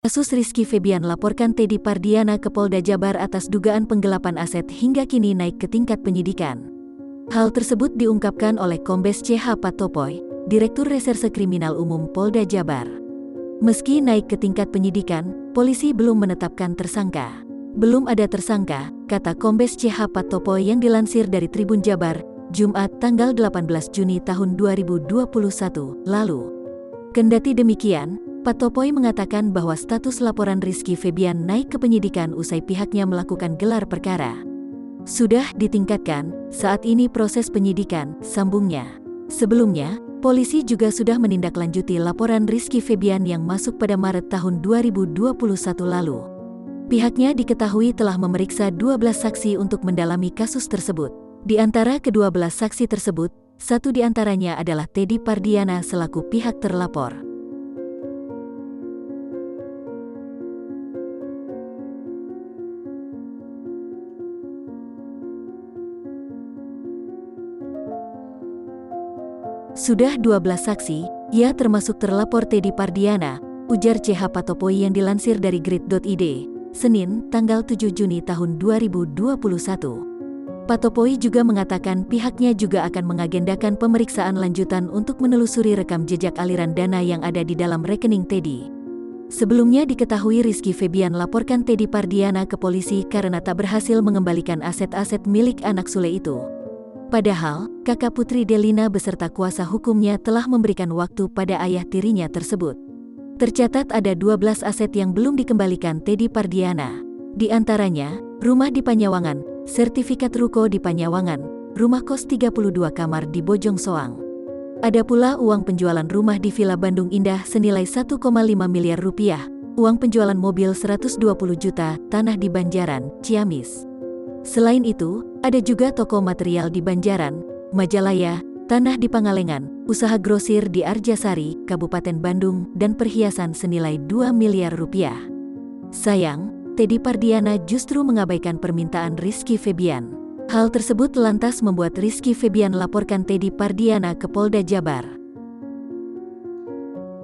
Kasus Rizky Febian laporkan Teddy Pardiana ke Polda Jabar atas dugaan penggelapan aset hingga kini naik ke tingkat penyidikan. Hal tersebut diungkapkan oleh Kombes CH Patopoy, Direktur Reserse Kriminal Umum Polda Jabar. Meski naik ke tingkat penyidikan, polisi belum menetapkan tersangka. Belum ada tersangka, kata Kombes CH Patopoy yang dilansir dari Tribun Jabar, Jumat tanggal 18 Juni tahun 2021 lalu. Kendati demikian, Patopoy mengatakan bahwa status laporan Rizky Febian naik ke penyidikan usai pihaknya melakukan gelar perkara. Sudah ditingkatkan, saat ini proses penyidikan, sambungnya. Sebelumnya, polisi juga sudah menindaklanjuti laporan Rizky Febian yang masuk pada Maret tahun 2021 lalu. Pihaknya diketahui telah memeriksa 12 saksi untuk mendalami kasus tersebut. Di antara ke-12 saksi tersebut, satu di antaranya adalah Teddy Pardiana selaku pihak terlapor. Sudah 12 saksi, ya termasuk terlapor Teddy Pardiana, ujar CH Patopoy yang dilansir dari grid.id, Senin, tanggal 7 Juni tahun 2021. Patopoy juga mengatakan pihaknya juga akan mengagendakan pemeriksaan lanjutan untuk menelusuri rekam jejak aliran dana yang ada di dalam rekening Teddy. Sebelumnya diketahui Rizky Febian laporkan Teddy Pardiana ke polisi karena tak berhasil mengembalikan aset-aset milik anak Sule itu. Padahal, kakak Putri Delina beserta kuasa hukumnya telah memberikan waktu pada ayah tirinya tersebut. Tercatat ada 12 aset yang belum dikembalikan Teddy Pardiana. Di antaranya, rumah di Panyawangan, sertifikat ruko di Panyawangan, rumah kos 32 kamar di Bojong Soang. Ada pula uang penjualan rumah di Villa Bandung Indah senilai 1,5 miliar rupiah, uang penjualan mobil 120 juta, tanah di Banjaran, Ciamis. Selain itu, ada juga toko material di Banjaran, Majalaya, tanah di Pangalengan, usaha grosir di Arjasari, Kabupaten Bandung, dan perhiasan senilai 2 miliar rupiah. Sayang, Teddy Pardiana justru mengabaikan permintaan Rizky Febian. Hal tersebut lantas membuat Rizky Febian laporkan Teddy Pardiana ke Polda Jabar.